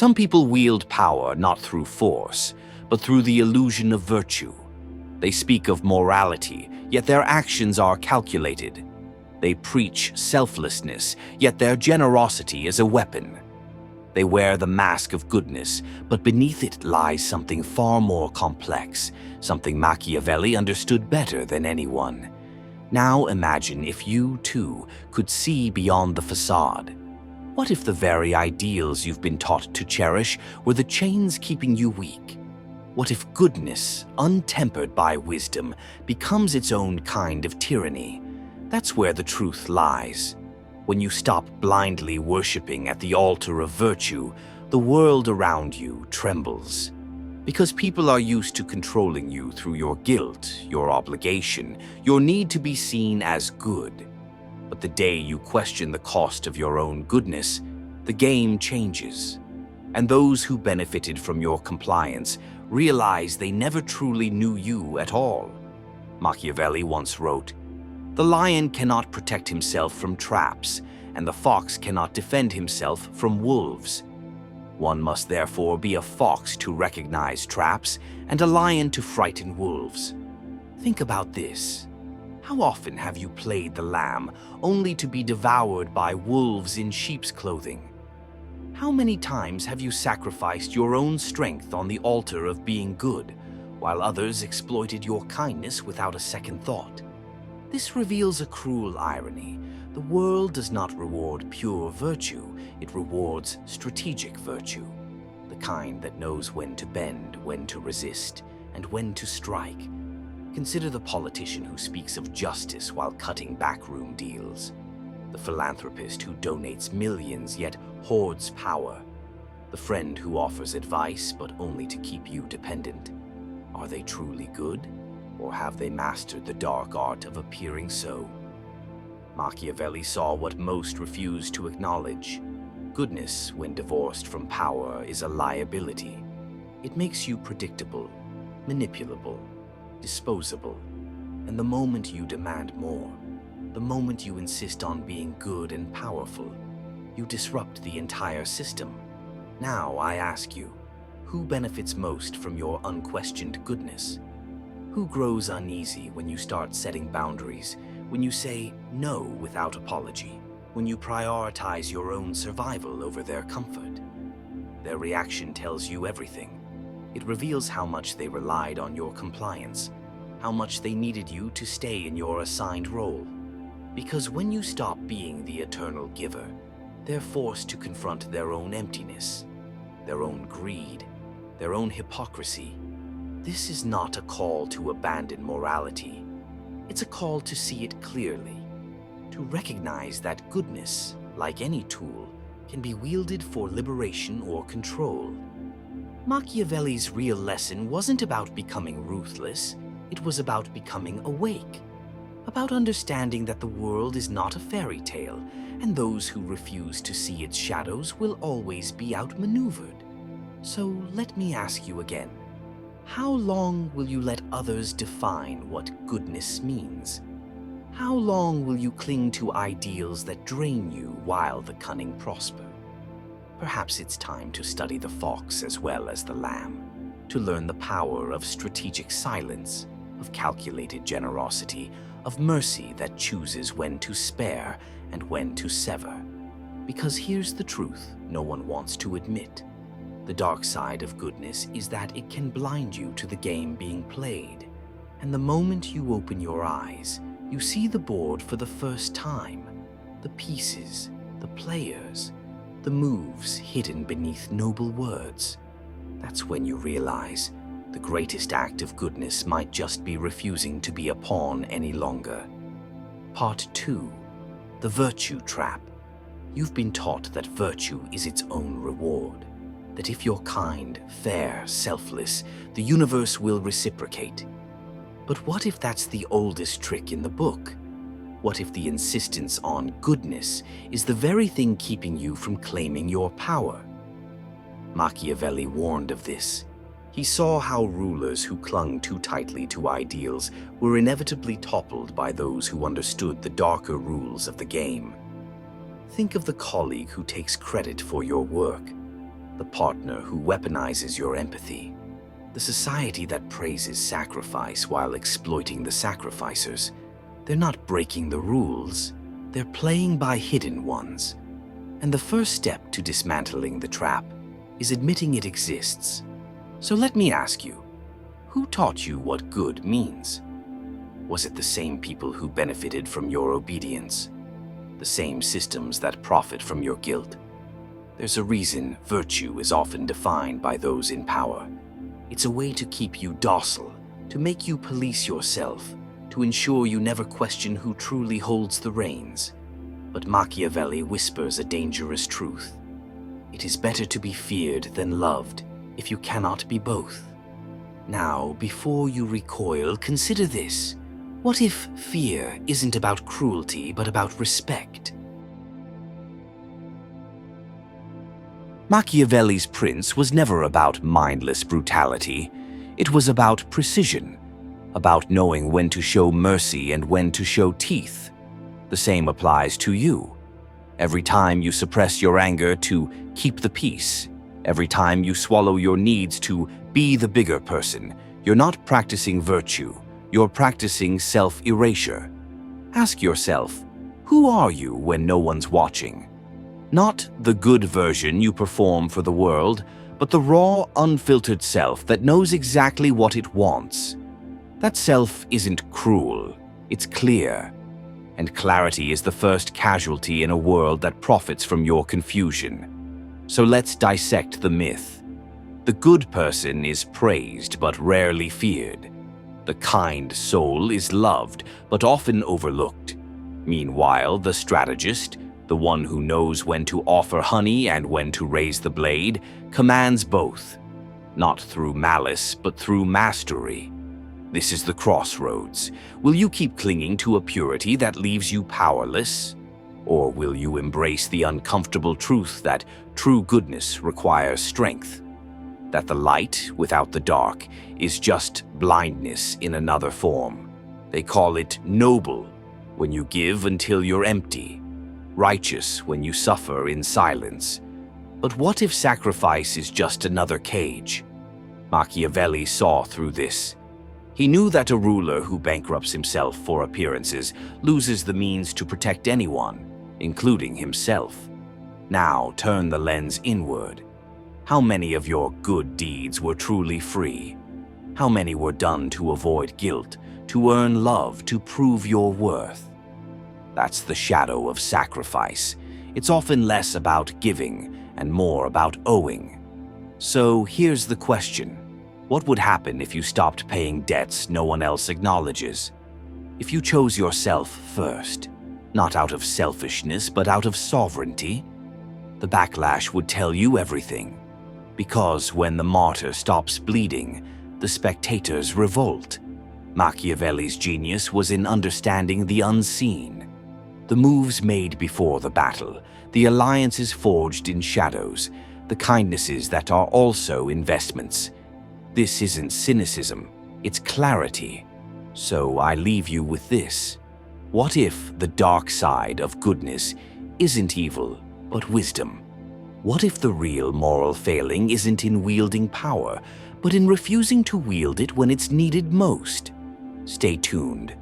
Some people wield power not through force, but through the illusion of virtue. They speak of morality, yet their actions are calculated. They preach selflessness, yet their generosity is a weapon. They wear the mask of goodness, but beneath it lies something far more complex, something Machiavelli understood better than anyone. Now imagine if you, too, could see beyond the facade. What if the very ideals you've been taught to cherish were the chains keeping you weak? What if goodness, untempered by wisdom, becomes its own kind of tyranny? That's where the truth lies. When you stop blindly worshipping at the altar of virtue, the world around you trembles. Because people are used to controlling you through your guilt, your obligation, your need to be seen as good. But the day you question the cost of your own goodness, the game changes. And those who benefited from your compliance realize they never truly knew you at all. Machiavelli once wrote, "The lion cannot protect himself from traps, and the fox cannot defend himself from wolves. One must therefore be a fox to recognize traps and a lion to frighten wolves." Think about this. How often have you played the lamb only to be devoured by wolves in sheep's clothing? How many times have you sacrificed your own strength on the altar of being good, while others exploited your kindness without a second thought? This reveals a cruel irony. The world does not reward pure virtue, it rewards strategic virtue, the kind that knows when to bend, when to resist, and when to strike. Consider the politician who speaks of justice while cutting backroom deals, the philanthropist who donates millions yet hoards power, the friend who offers advice but only to keep you dependent. Are they truly good, or have they mastered the dark art of appearing so? Machiavelli saw what most refuse to acknowledge. Goodness, when divorced from power, is a liability. It makes you predictable, manipulable, disposable. And the moment you demand more, the moment you insist on being good and powerful, you disrupt the entire system. Now I ask you, who benefits most from your unquestioned goodness? Who grows uneasy when you start setting boundaries, when you say no without apology, when you prioritize your own survival over their comfort? Their reaction tells you everything. It reveals how much they relied on your compliance, how much they needed you to stay in your assigned role. Because when you stop being the eternal giver, they're forced to confront their own emptiness, their own greed, their own hypocrisy. This is not a call to abandon morality. It's a call to see it clearly, to recognize that goodness, like any tool, can be wielded for liberation or control. Machiavelli's real lesson wasn't about becoming ruthless, it was about becoming awake, about understanding that the world is not a fairy tale, and those who refuse to see its shadows will always be outmaneuvered. So let me ask you again. How long will you let others define what goodness means? How long will you cling to ideals that drain you while the cunning prosper? Perhaps it's time to study the fox as well as the lamb, to learn the power of strategic silence, of calculated generosity, of mercy that chooses when to spare and when to sever. Because here's the truth no one wants to admit. The dark side of goodness is that it can blind you to the game being played. And the moment you open your eyes, you see the board for the first time. The pieces, the players, the moves hidden beneath noble words. That's when you realize the greatest act of goodness might just be refusing to be a pawn any longer. Part 2. The Virtue Trap. You've been taught that virtue is its own reward. That if you're kind, fair, selfless, the universe will reciprocate. But what if that's the oldest trick in the book? What if the insistence on goodness is the very thing keeping you from claiming your power? Machiavelli warned of this. He saw how rulers who clung too tightly to ideals were inevitably toppled by those who understood the darker rules of the game. Think of the colleague who takes credit for your work, the partner who weaponizes your empathy, the society that praises sacrifice while exploiting the sacrificers. They're not breaking the rules, they're playing by hidden ones. And the first step to dismantling the trap is admitting it exists. So let me ask you, who taught you what good means? Was it the same people who benefited from your obedience? The same systems that profit from your guilt? There's a reason virtue is often defined by those in power. It's a way to keep you docile, to make you police yourself, to ensure you never question who truly holds the reins. But Machiavelli whispers a dangerous truth. It is better to be feared than loved if you cannot be both. Now, before you recoil, consider this. What if fear isn't about cruelty, but about respect? Machiavelli's prince was never about mindless brutality. It was about precision, about knowing when to show mercy and when to show teeth. The same applies to you. Every time you suppress your anger to keep the peace, every time you swallow your needs to be the bigger person, you're not practicing virtue, you're practicing self-erasure. Ask yourself, who are you when no one's watching? Not the good version you perform for the world, but the raw, unfiltered self that knows exactly what it wants. That self isn't cruel, it's clear. And clarity is the first casualty in a world that profits from your confusion. So let's dissect the myth. The good person is praised but rarely feared. The kind soul is loved but often overlooked. Meanwhile, the strategist, the one who knows when to offer honey and when to raise the blade, commands both, not through malice but through mastery. This is the crossroads. Will you keep clinging to a purity that leaves you powerless? Or will you embrace the uncomfortable truth that true goodness requires strength? That the light without the dark is just blindness in another form. They call it noble when you give until you're empty, righteous when you suffer in silence. But what if sacrifice is just another cage? Machiavelli saw through this. He knew that a ruler who bankrupts himself for appearances loses the means to protect anyone, including himself. Now turn the lens inward. How many of your good deeds were truly free? How many were done to avoid guilt, to earn love, to prove your worth? That's the shadow of sacrifice. It's often less about giving and more about owing. So here's the question. What would happen if you stopped paying debts no one else acknowledges? If you chose yourself first, not out of selfishness but out of sovereignty? The backlash would tell you everything. Because when the martyr stops bleeding, the spectators revolt. Machiavelli's genius was in understanding the unseen. The moves made before the battle, the alliances forged in shadows, the kindnesses that are also investments. This isn't cynicism, it's clarity. So I leave you with this. What if the dark side of goodness isn't evil, but wisdom? What if the real moral failing isn't in wielding power, but in refusing to wield it when it's needed most? Stay tuned.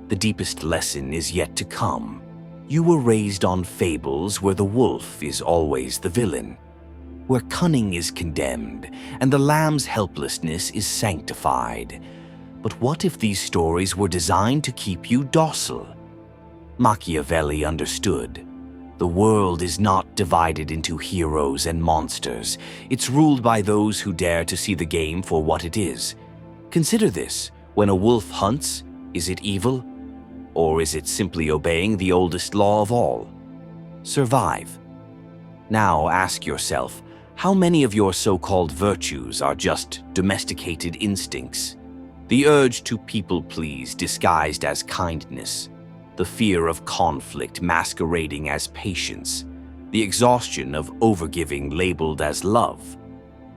The deepest lesson is yet to come. You were raised on fables where the wolf is always the villain, where cunning is condemned and the lamb's helplessness is sanctified. But what if these stories were designed to keep you docile? Machiavelli understood. The world is not divided into heroes and monsters. It's ruled by those who dare to see the game for what it is. Consider this. When a wolf hunts, is it evil? Or is it simply obeying the oldest law of all? Survive. Now ask yourself, how many of your so-called virtues are just domesticated instincts? The urge to people-please disguised as kindness, the fear of conflict masquerading as patience, the exhaustion of overgiving labeled as love.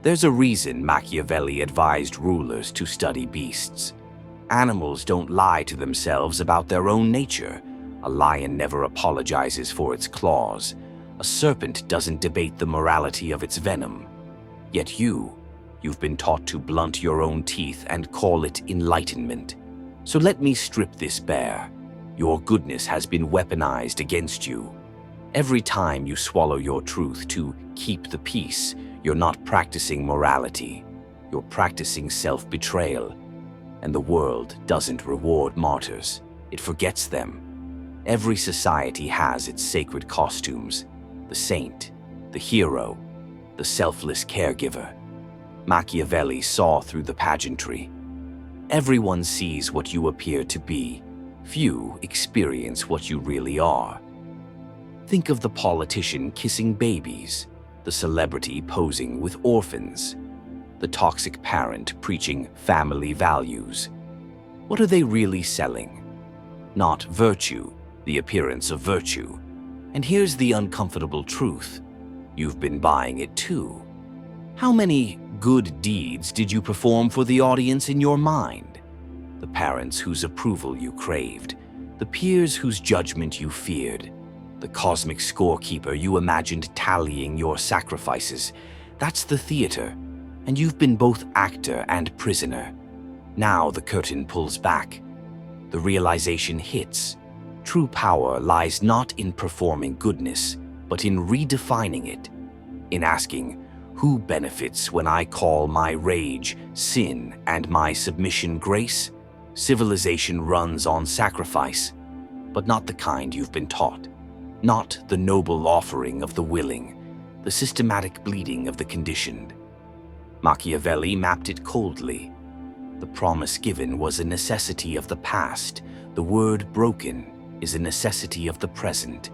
There's a reason Machiavelli advised rulers to study beasts. Animals don't lie to themselves about their own nature. A lion never apologizes for its claws. A serpent doesn't debate the morality of its venom. Yet you've been taught to blunt your own teeth and call it enlightenment. So let me strip this bare. Your goodness has been weaponized against you. Every time you swallow your truth to keep the peace, you're not practicing morality. You're practicing self-betrayal. And the world doesn't reward martyrs. It forgets them. Every society has its sacred costumes: the saint, the hero, the selfless caregiver. Machiavelli saw through the pageantry. Everyone sees what you appear to be. Few experience what you really are. Think of the politician kissing babies, the celebrity posing with orphans, the toxic parent preaching family values. What are they really selling? Not virtue, the appearance of virtue. And here's the uncomfortable truth. You've been buying it too. How many good deeds did you perform for the audience in your mind? The parents whose approval you craved, the peers whose judgment you feared, the cosmic scorekeeper you imagined tallying your sacrifices. That's the theater, and you've been both actor and prisoner. Now the curtain pulls back. The realization hits. True power lies not in performing goodness, but in redefining it, in asking, who benefits when I call my rage sin and my submission grace? Civilization runs on sacrifice, but not the kind you've been taught. Not the noble offering of the willing, the systematic bleeding of the conditioned. Machiavelli mapped it coldly. The promise given was a necessity of the past. The word broken is a necessity of the present.